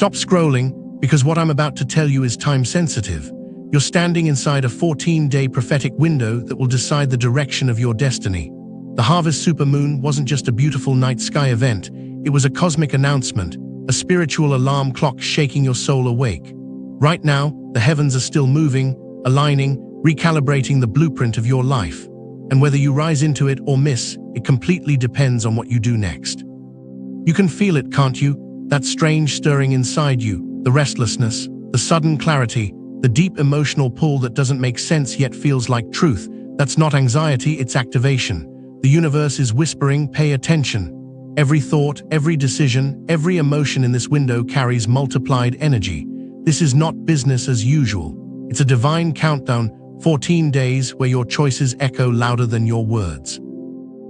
Stop scrolling, because what I'm about to tell you is time-sensitive. You're standing inside a 14-day prophetic window that will decide the direction of your destiny. The harvest supermoon wasn't just a beautiful night sky event, it was a cosmic announcement, a spiritual alarm clock shaking your soul awake. Right now, the heavens are still moving, aligning, recalibrating the blueprint of your life. And whether you rise into it or miss, it completely depends on what you do next. You can feel it, can't you? That strange stirring inside you, the restlessness, the sudden clarity, the deep emotional pull that doesn't make sense yet feels like truth. That's not anxiety, it's activation. The universe is whispering, pay attention. Every thought, every decision, every emotion in this window carries multiplied energy. This is not business as usual. It's a divine countdown, 14 days where your choices echo louder than your words.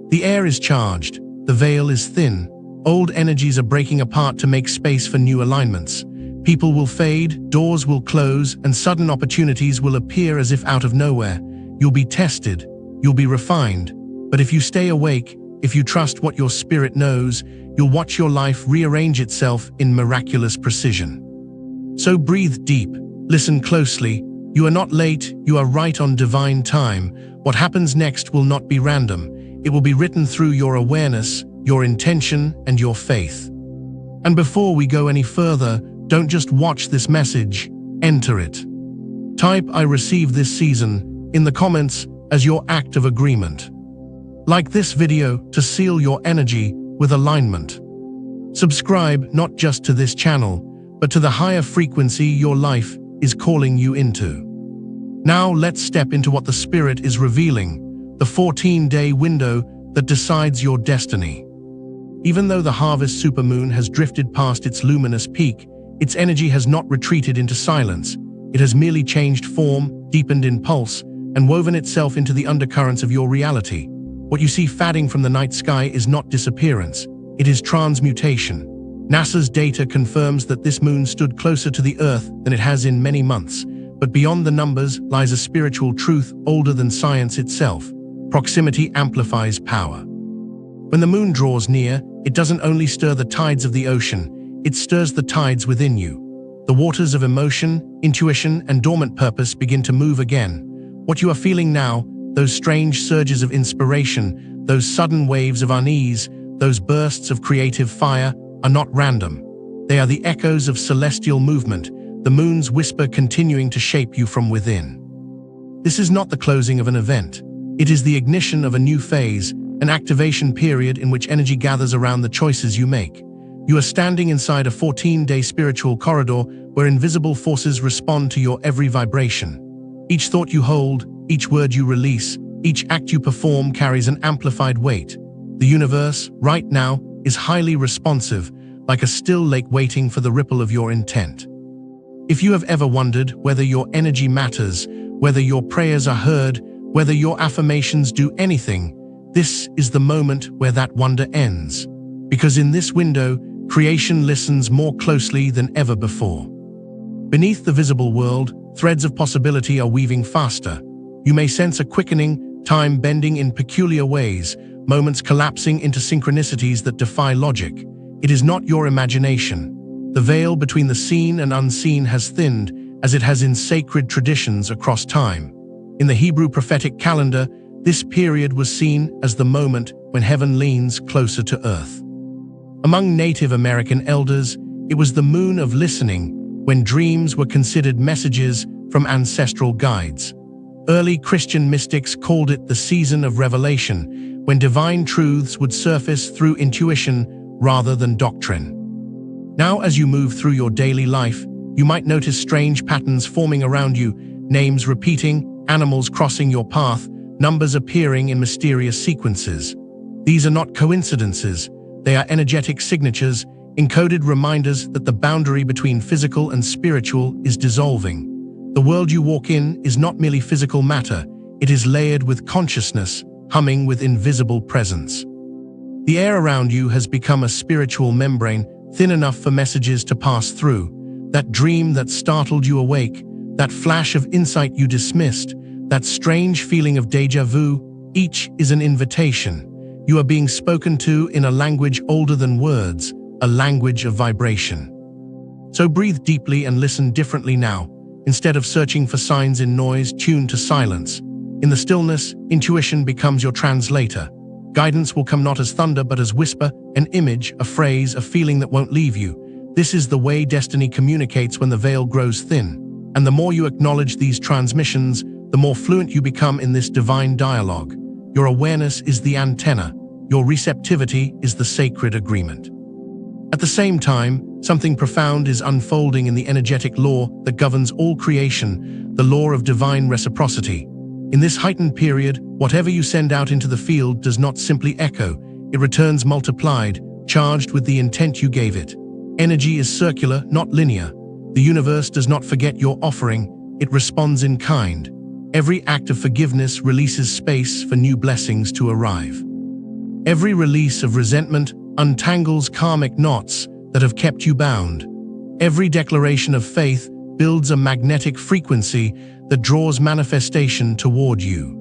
The air is charged, the veil is thin. Old energies are breaking apart to make space for new alignments. People will fade, doors will close, and sudden opportunities will appear as if out of nowhere. You'll be tested, you'll be refined. But if you stay awake, if you trust what your spirit knows, you'll watch your life rearrange itself in miraculous precision. So breathe deep, listen closely. You are not late, you are right on divine time. What happens next will not be random. It will be written through your awareness, your intention, and your faith. And before we go any further, don't just watch this message, enter it. Type "I receive this season" in the comments as your act of agreement. Like this video to seal your energy with alignment. Subscribe not just to this channel, but to the higher frequency your life is calling you into. Now let's step into what the Spirit is revealing, the 14-day window that decides your destiny. Even though the harvest supermoon has drifted past its luminous peak, its energy has not retreated into silence. It has merely changed form, deepened in pulse, and woven itself into the undercurrents of your reality. What you see fading from the night sky is not disappearance, it is transmutation. NASA's data confirms that this moon stood closer to the Earth than it has in many months, but beyond the numbers lies a spiritual truth older than science itself. Proximity amplifies power. When the moon draws near, it doesn't only stir the tides of the ocean, it stirs the tides within you. The waters of emotion, intuition, and dormant purpose begin to move again. What you are feeling now, those strange surges of inspiration, those sudden waves of unease, those bursts of creative fire, are not random. They are the echoes of celestial movement, the moon's whisper continuing to shape you from within. This is not the closing of an event. It is the ignition of a new phase, an activation period in which energy gathers around the choices you make. You are standing inside a 14-day spiritual corridor where invisible forces respond to your every vibration. Each thought you hold, each word you release, each act you perform carries an amplified weight. The universe, right now, is highly responsive, like a still lake waiting for the ripple of your intent. If you have ever wondered whether your energy matters, whether your prayers are heard, whether your affirmations do anything, this is the moment where that wonder ends. Because in this window, creation listens more closely than ever before. Beneath the visible world, threads of possibility are weaving faster. You may sense a quickening, time bending in peculiar ways, moments collapsing into synchronicities that defy logic. It is not your imagination. The veil between the seen and unseen has thinned, as it has in sacred traditions across time. In the Hebrew prophetic calendar, this period was seen as the moment when heaven leans closer to earth. Among Native American elders, it was the moon of listening, when dreams were considered messages from ancestral guides. Early Christian mystics called it the season of revelation, when divine truths would surface through intuition rather than doctrine. Now, as you move through your daily life, you might notice strange patterns forming around you, names repeating, animals crossing your path, numbers appearing in mysterious sequences. These are not coincidences, they are energetic signatures, encoded reminders that the boundary between physical and spiritual is dissolving. The world you walk in is not merely physical matter, it is layered with consciousness, humming with invisible presence. The air around you has become a spiritual membrane, thin enough for messages to pass through. That dream that startled you awake, that flash of insight you dismissed, that strange feeling of déjà vu, each is an invitation. You are being spoken to in a language older than words, a language of vibration. So breathe deeply and listen differently now. Instead of searching for signs in noise, tune to silence. In the stillness, intuition becomes your translator. Guidance will come not as thunder but as whisper, an image, a phrase, a feeling that won't leave you. This is the way destiny communicates when the veil grows thin. And the more you acknowledge these transmissions, the more fluent you become in this divine dialogue. Your awareness is the antenna. Your receptivity is the sacred agreement. At the same time, something profound is unfolding in the energetic law that governs all creation, the law of divine reciprocity. In this heightened period, whatever you send out into the field does not simply echo, it returns multiplied, charged with the intent you gave it. Energy is circular, not linear. The universe does not forget your offering, it responds in kind. Every act of forgiveness releases space for new blessings to arrive. Every release of resentment untangles karmic knots that have kept you bound. Every declaration of faith builds a magnetic frequency that draws manifestation toward you.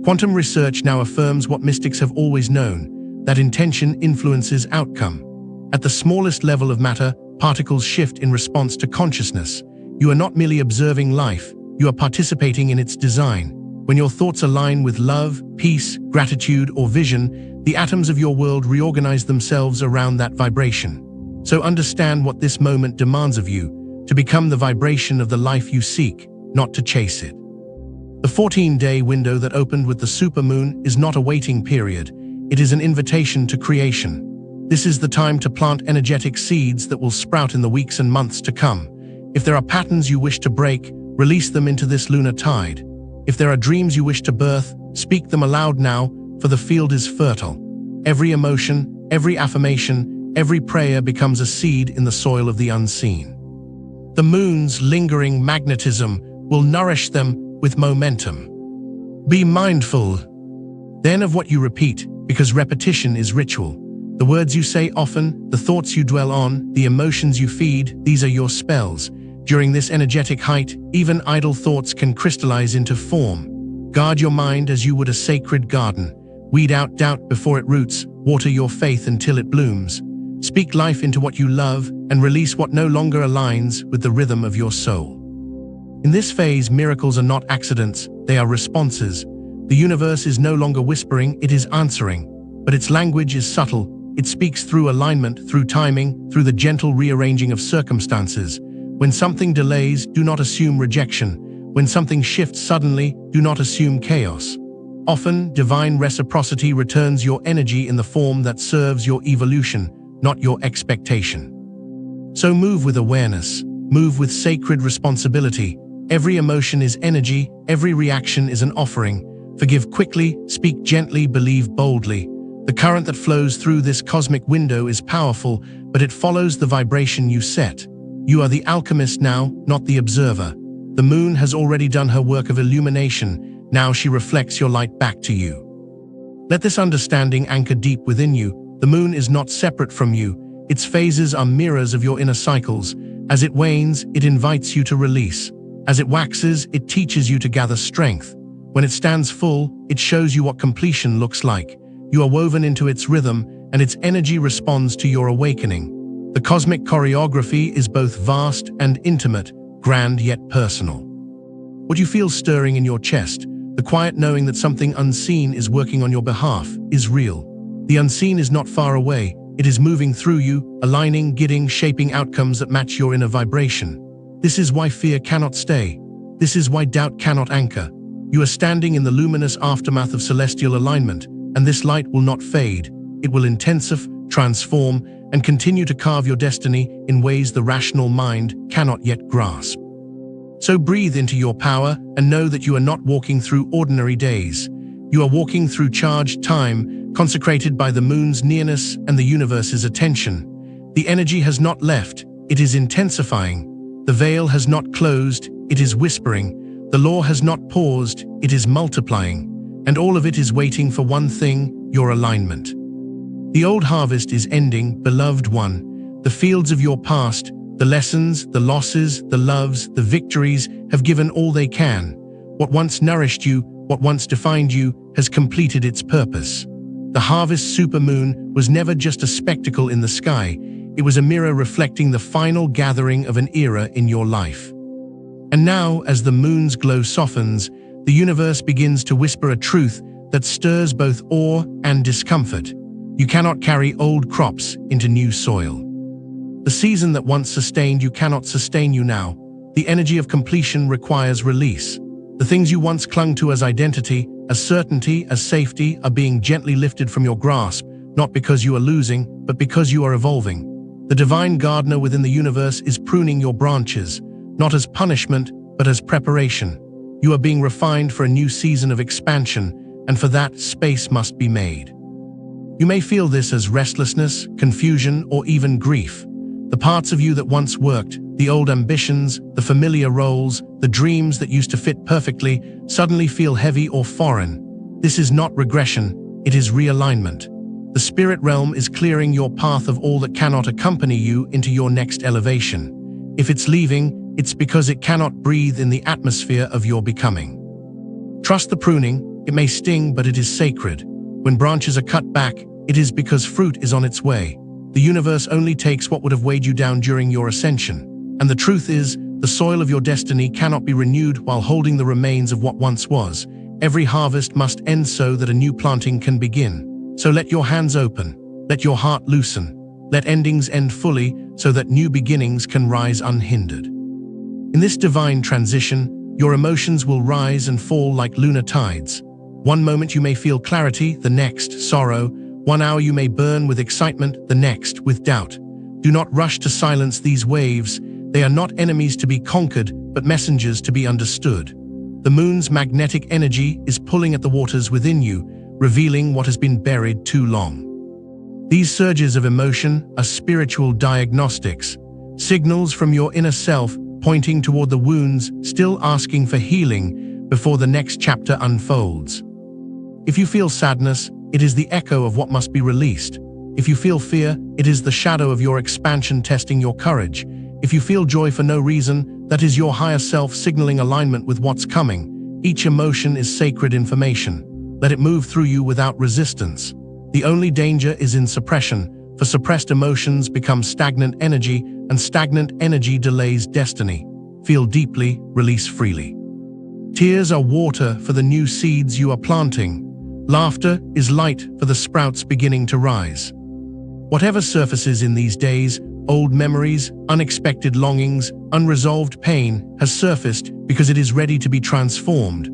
Quantum research now affirms what mystics have always known, that intention influences outcome. At the smallest level of matter, particles shift in response to consciousness. You are not merely observing life, you are participating in its design. When your thoughts align with love, peace, gratitude, or vision, the atoms of your world reorganize themselves around that vibration. So understand what this moment demands of you, to become the vibration of the life you seek, not to chase it. The 14-day window that opened with the supermoon is not a waiting period, it is an invitation to creation. This is the time to plant energetic seeds that will sprout in the weeks and months to come. If there are patterns you wish to break, release them into this lunar tide. If there are dreams you wish to birth, speak them aloud now, for the field is fertile. Every emotion, every affirmation, every prayer becomes a seed in the soil of the unseen. The moon's lingering magnetism will nourish them with momentum. Be mindful, then, of what you repeat, because repetition is ritual. The words you say often, the thoughts you dwell on, the emotions you feed, these are your spells. During this energetic height, even idle thoughts can crystallize into form. Guard your mind as you would a sacred garden. Weed out doubt before it roots, water your faith until it blooms. Speak life into what you love and release what no longer aligns with the rhythm of your soul. In this phase, miracles are not accidents, they are responses. The universe is no longer whispering, it is answering. But its language is subtle. It speaks through alignment, through timing, through the gentle rearranging of circumstances. When something delays, do not assume rejection. When something shifts suddenly, do not assume chaos. Often, divine reciprocity returns your energy in the form that serves your evolution, not your expectation. So move with awareness, move with sacred responsibility. Every emotion is energy, every reaction is an offering. Forgive quickly, speak gently, believe boldly. The current that flows through this cosmic window is powerful, but it follows the vibration you set. You are the alchemist now, not the observer. The moon has already done her work of illumination. Now she reflects your light back to you. Let this understanding anchor deep within you. The moon is not separate from you. Its phases are mirrors of your inner cycles. As it wanes, it invites you to release. As it waxes, it teaches you to gather strength. When it stands full, it shows you what completion looks like. You are woven into its rhythm, and its energy responds to your awakening. The cosmic choreography is both vast and intimate, grand yet personal. What you feel stirring in your chest, the quiet knowing that something unseen is working on your behalf, is real. The unseen is not far away, it is moving through you, aligning, guiding, shaping outcomes that match your inner vibration. This is why fear cannot stay. This is why doubt cannot anchor. You are standing in the luminous aftermath of celestial alignment, and this light will not fade. It will intensify, transform, and continue to carve your destiny in ways the rational mind cannot yet grasp. So breathe into your power and know that you are not walking through ordinary days. You are walking through charged time, consecrated by the moon's nearness and the universe's attention. The energy has not left, it is intensifying. The veil has not closed, it is whispering. The law has not paused, it is multiplying. And all of it is waiting for one thing, your alignment. The old harvest is ending, beloved one. The fields of your past, the lessons, the losses, the loves, the victories have given all they can. What once nourished you, what once defined you, has completed its purpose. The harvest supermoon was never just a spectacle in the sky. It was a mirror reflecting the final gathering of an era in your life. And now, as the moon's glow softens, the universe begins to whisper a truth that stirs both awe and discomfort. You cannot carry old crops into new soil. The season that once sustained you cannot sustain you now. The energy of completion requires release. The things you once clung to as identity, as certainty, as safety, are being gently lifted from your grasp, not because you are losing, but because you are evolving. The divine gardener within the universe is pruning your branches, not as punishment, but as preparation. You are being refined for a new season of expansion, and for that, space must be made. You may feel this as restlessness, confusion, or even grief. The parts of you that once worked, the old ambitions, the familiar roles, the dreams that used to fit perfectly, suddenly feel heavy or foreign. This is not regression, it is realignment. The spirit realm is clearing your path of all that cannot accompany you into your next elevation. If it's leaving, it's because it cannot breathe in the atmosphere of your becoming. Trust the pruning. It may sting, but it is sacred. When branches are cut back, it is because fruit is on its way. The universe only takes what would have weighed you down during your ascension. And the truth is, the soil of your destiny cannot be renewed while holding the remains of what once was. Every harvest must end so that a new planting can begin. So let your hands open, let your heart loosen, let endings end fully so that new beginnings can rise unhindered. In this divine transition, your emotions will rise and fall like lunar tides. One moment you may feel clarity, the next sorrow. 1 hour you may burn with excitement, the next with doubt. Do not rush to silence these waves. They are not enemies to be conquered, but messengers to be understood. The moon's magnetic energy is pulling at the waters within you, revealing what has been buried too long. These surges of emotion are spiritual diagnostics, signals from your inner self pointing toward the wounds still asking for healing before the next chapter unfolds. If you feel sadness, it is the echo of what must be released. If you feel fear, it is the shadow of your expansion testing your courage. If you feel joy for no reason, that is your higher self signaling alignment with what's coming. Each emotion is sacred information. Let it move through you without resistance. The only danger is in suppression, for suppressed emotions become stagnant energy, and stagnant energy delays destiny. Feel deeply, release freely. Tears are water for the new seeds you are planting. Laughter is light for the sprouts beginning to rise. Whatever surfaces in these days, old memories, unexpected longings, unresolved pain, has surfaced because it is ready to be transformed.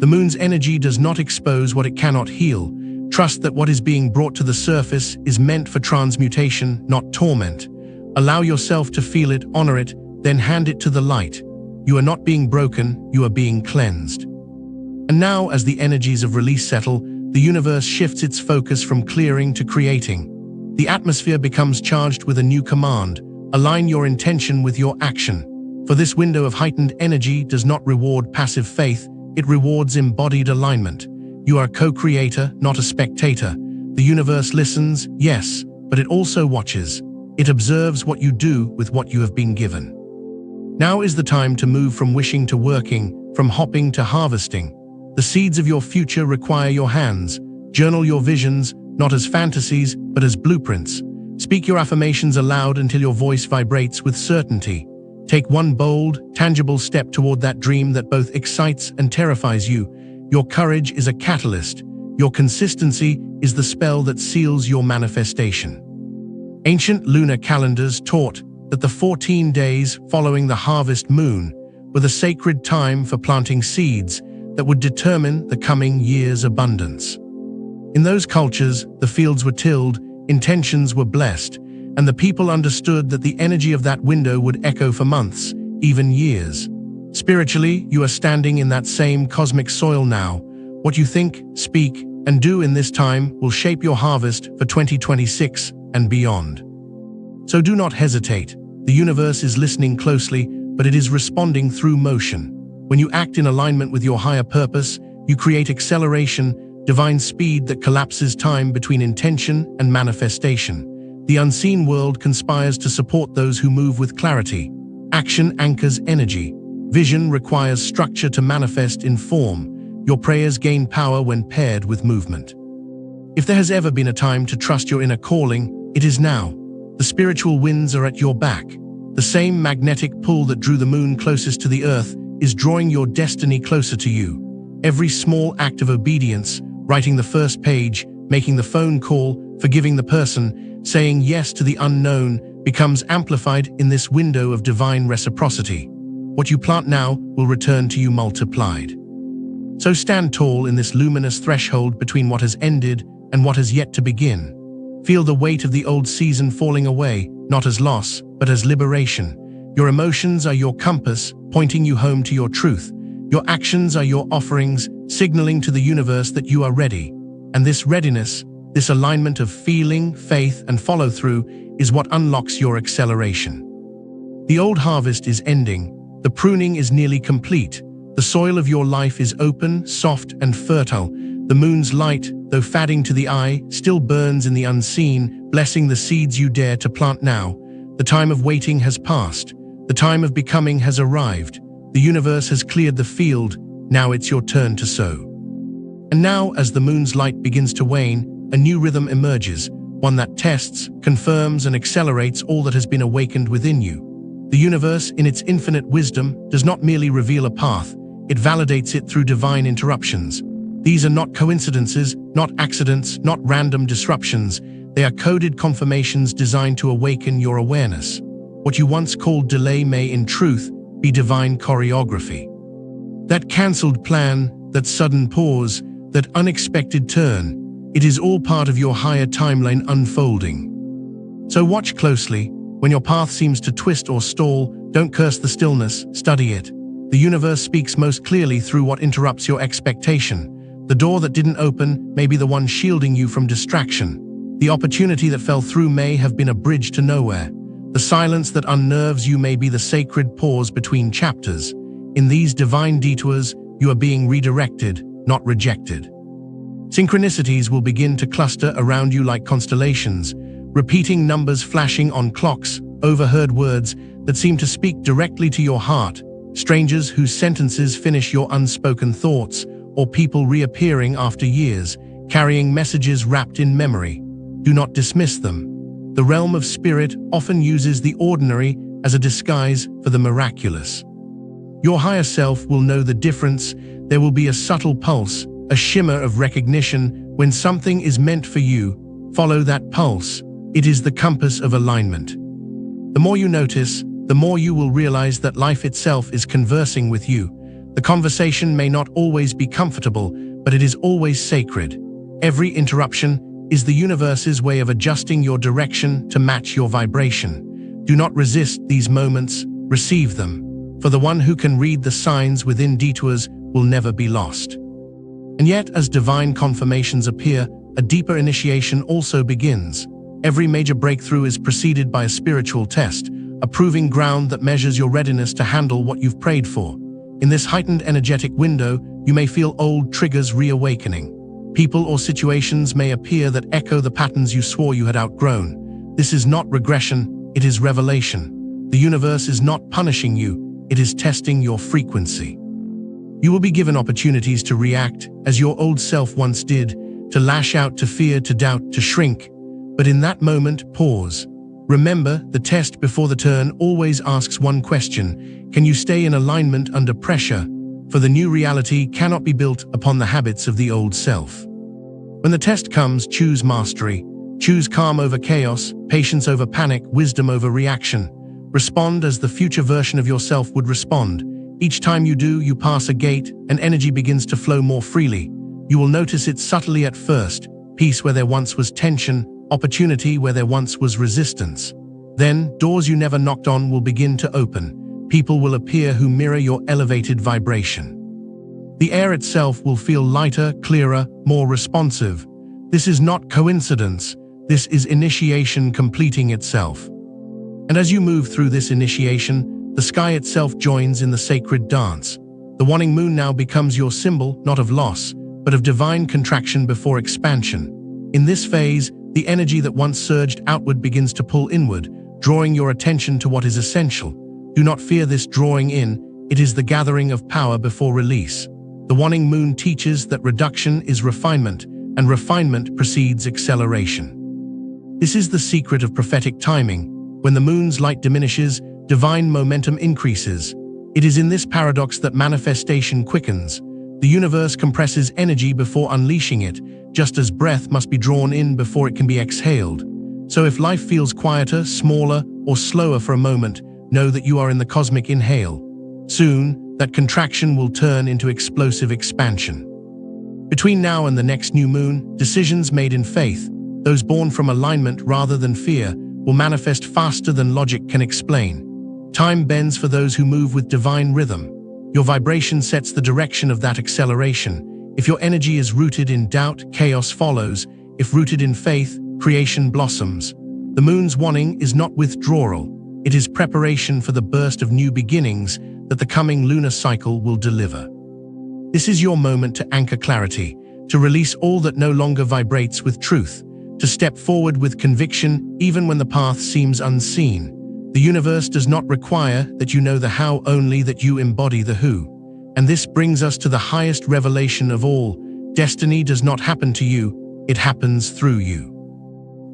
The moon's energy does not expose what it cannot heal. Trust that what is being brought to the surface is meant for transmutation, not torment. Allow yourself to feel it, honor it, then hand it to the light. You are not being broken, you are being cleansed. And now, as the energies of release settle, the universe shifts its focus from clearing to creating. The atmosphere becomes charged with a new command: align your intention with your action. For this window of heightened energy does not reward passive faith, it rewards embodied alignment. You are a co-creator, not a spectator. The universe listens, yes, but it also watches. It observes what you do with what you have been given. Now is the time to move from wishing to working, from hopping to harvesting. The seeds of your future require your hands. Journal your visions, not as fantasies, but as blueprints. Speak your affirmations aloud until your voice vibrates with certainty. Take one bold, tangible step toward that dream that both excites and terrifies you. Your courage is a catalyst. Your consistency is the spell that seals your manifestation. Ancient lunar calendars taught that the 14 days following the harvest moon were the sacred time for planting seeds that would determine the coming year's abundance. In those cultures, the fields were tilled, intentions were blessed, and the people understood that the energy of that window would echo for months, even years. Spiritually, you are standing in that same cosmic soil now. What you think, speak, and do in this time will shape your harvest for 2026 and beyond. So do not hesitate. The universe is listening closely, but it is responding through motion. When you act in alignment with your higher purpose, you create acceleration, divine speed that collapses time between intention and manifestation. The unseen world conspires to support those who move with clarity. Action anchors energy. Vision requires structure to manifest in form. Your prayers gain power when paired with movement. If there has ever been a time to trust your inner calling, it is now. The The spiritual winds are at your back. The same magnetic pull that drew the moon closest to the earth is drawing your destiny closer to you. Every small act of obedience, writing the first page, making the phone call, forgiving the person, saying yes to the unknown, becomes amplified in this window of divine reciprocity. What you plant now will return to you multiplied. So stand tall in this luminous threshold between what has ended and what has yet to begin. Feel the weight of the old season falling away, not as loss, but as liberation. Your emotions are your compass, pointing you home to your truth. Your actions are your offerings, signaling to the universe that you are ready. And this readiness, this alignment of feeling, faith, and follow-through is what unlocks your acceleration. The old harvest is ending. The pruning is nearly complete. The soil of your life is open, soft, and fertile. The moon's light, though fading to the eye, still burns in the unseen, blessing the seeds you dare to plant now. The time of waiting has passed. The time of becoming has arrived. The universe has cleared the field. Now it's your turn to sow. And now, as the moon's light begins to wane, a new rhythm emerges, one that tests, confirms, and accelerates all that has been awakened within you. The universe, in its infinite wisdom, does not merely reveal a path, it validates it through divine interruptions. These are not coincidences, not accidents, not random disruptions. They are coded confirmations designed to awaken your awareness. What you once called delay may, in truth, be divine choreography. That cancelled plan, that sudden pause, that unexpected turn, it is all part of your higher timeline unfolding. So watch closely. When your path seems to twist or stall, don't curse the stillness, study it. The universe speaks most clearly through what interrupts your expectation. The door that didn't open may be the one shielding you from distraction. The opportunity that fell through may have been a bridge to nowhere. The silence that unnerves you may be the sacred pause between chapters. In these divine detours, you are being redirected, not rejected. Synchronicities will begin to cluster around you like constellations, repeating numbers flashing on clocks, overheard words that seem to speak directly to your heart, strangers whose sentences finish your unspoken thoughts, or people reappearing after years, carrying messages wrapped in memory. Do not dismiss them. The realm of spirit often uses the ordinary as a disguise for the miraculous. Your higher self will know the difference. There will be a subtle pulse, a shimmer of recognition when something is meant for you. Follow that pulse. It is the compass of alignment. The more you notice, the more you will realize that life itself is conversing with you. The conversation may not always be comfortable, but it is always sacred. Every interruption is the universe's way of adjusting your direction to match your vibration. Do not resist these moments, receive them. For the one who can read the signs within detours will never be lost. And yet, as divine confirmations appear, a deeper initiation also begins. Every major breakthrough is preceded by a spiritual test, a proving ground that measures your readiness to handle what you've prayed for. In this heightened energetic window, you may feel old triggers reawakening. People or situations may appear that echo the patterns you swore you had outgrown. This is not regression, it is revelation. The universe is not punishing you, it is testing your frequency. You will be given opportunities to react, as your old self once did, to lash out, to fear, to doubt, to shrink. But in that moment, pause. Remember, the test before the turn always asks one question: can you stay in alignment under pressure? For the new reality cannot be built upon the habits of the old self. When the test comes, choose mastery. Choose calm over chaos, patience over panic, wisdom over reaction. Respond as the future version of yourself would respond. Each time you do, you pass a gate, and energy begins to flow more freely. You will notice it subtly at first: peace where there once was tension, opportunity where there once was resistance. Then, doors you never knocked on will begin to open. People will appear who mirror your elevated vibration. The air itself will feel lighter, clearer, more responsive. This is not coincidence. This is initiation completing itself. And as you move through this initiation, the sky itself joins in the sacred dance. The waning moon now becomes your symbol, not of loss, but of divine contraction before expansion. In this phase, the energy that once surged outward begins to pull inward, drawing your attention to what is essential. Do not fear this drawing in, it is the gathering of power before release. The waning moon teaches that reduction is refinement, and refinement precedes acceleration. This is the secret of prophetic timing. When the moon's light diminishes, divine momentum increases. It is in this paradox that manifestation quickens. The universe compresses energy before unleashing it, just as breath must be drawn in before it can be exhaled. So if life feels quieter, smaller, or slower for a moment, know that you are in the cosmic inhale. Soon, that contraction will turn into explosive expansion. Between now and the next new moon, decisions made in faith, those born from alignment rather than fear, will manifest faster than logic can explain. Time bends for those who move with divine rhythm. Your vibration sets the direction of that acceleration. If your energy is rooted in doubt, chaos follows. If rooted in faith, creation blossoms. The moon's warning is not withdrawal. It is preparation for the burst of new beginnings that the coming lunar cycle will deliver. This is your moment to anchor clarity, to release all that no longer vibrates with truth, to step forward with conviction even when the path seems unseen. The universe does not require that you know the how, only that you embody the who. And this brings us to the highest revelation of all. Destiny does not happen to you, it happens through you.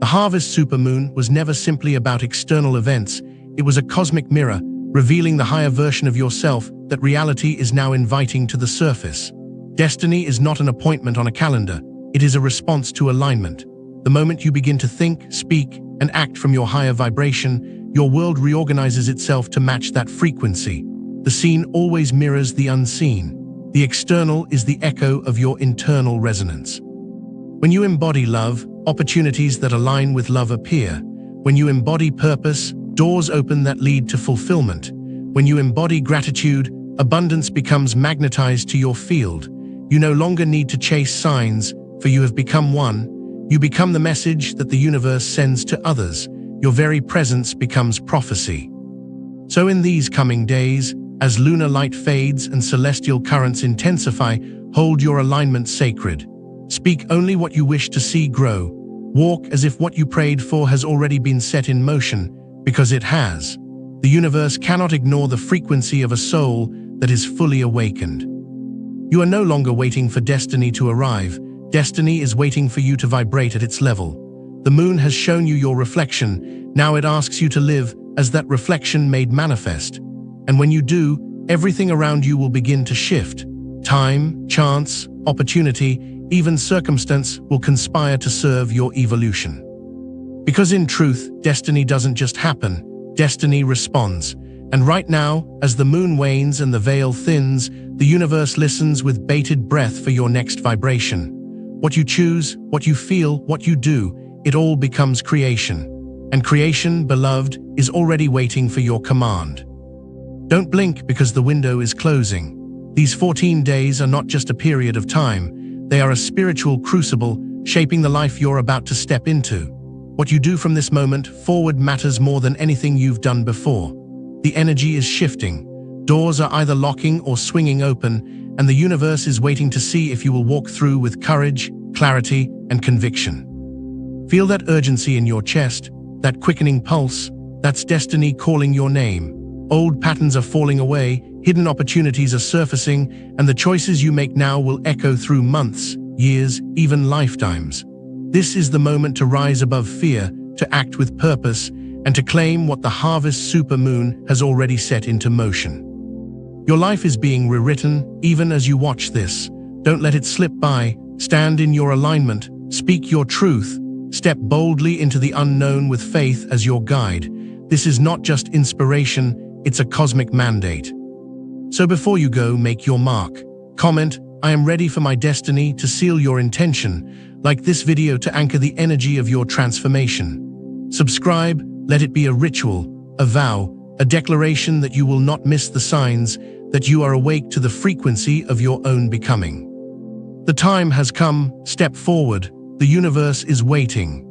The harvest supermoon was never simply about external events. It was a cosmic mirror, revealing the higher version of yourself that reality is now inviting to the surface. Destiny is not an appointment on a calendar. It is a response to alignment. The moment you begin to think, speak, and act from your higher vibration, your world reorganizes itself to match that frequency. The seen always mirrors the unseen. The external is the echo of your internal resonance. When you embody love, opportunities that align with love appear. When you embody purpose, doors open that lead to fulfillment. When you embody gratitude, abundance becomes magnetized to your field. You no longer need to chase signs, for you have become one. You become the message that the universe sends to others. Your very presence becomes prophecy. So in these coming days, as lunar light fades and celestial currents intensify, hold your alignment sacred. Speak only what you wish to see grow. Walk as if what you prayed for has already been set in motion, because it has. The universe cannot ignore the frequency of a soul that is fully awakened. You are no longer waiting for destiny to arrive. Destiny is waiting for you to vibrate at its level. The moon has shown you your reflection. Now it asks you to live as that reflection made manifest. And when you do, everything around you will begin to shift. Time, chance, opportunity, even circumstance will conspire to serve your evolution. Because in truth, destiny doesn't just happen, destiny responds. And right now, as the moon wanes and the veil thins, the universe listens with bated breath for your next vibration. What you choose, what you feel, what you do, it all becomes creation. And creation, beloved, is already waiting for your command. Don't blink because the window is closing. These 14 days are not just a period of time. They are a spiritual crucible, shaping the life you're about to step into. What you do from this moment forward matters more than anything you've done before. The energy is shifting. Doors are either locking or swinging open, and the universe is waiting to see if you will walk through with courage, clarity, and conviction. Feel that urgency in your chest, that quickening pulse. That's destiny calling your name. Old patterns are falling away, hidden opportunities are surfacing, and the choices you make now will echo through months, years, even lifetimes. This is the moment to rise above fear, to act with purpose, and to claim what the harvest supermoon has already set into motion. Your life is being rewritten, even as you watch this. Don't let it slip by. Stand in your alignment, speak your truth, step boldly into the unknown with faith as your guide. This is not just inspiration, it's a cosmic mandate. So before you go, make your mark. Comment, "I am ready for my destiny," to seal your intention. Like this video to anchor the energy of your transformation. Subscribe, let it be a ritual, a vow, a declaration that you will not miss the signs, that you are awake to the frequency of your own becoming. The time has come, step forward, the universe is waiting.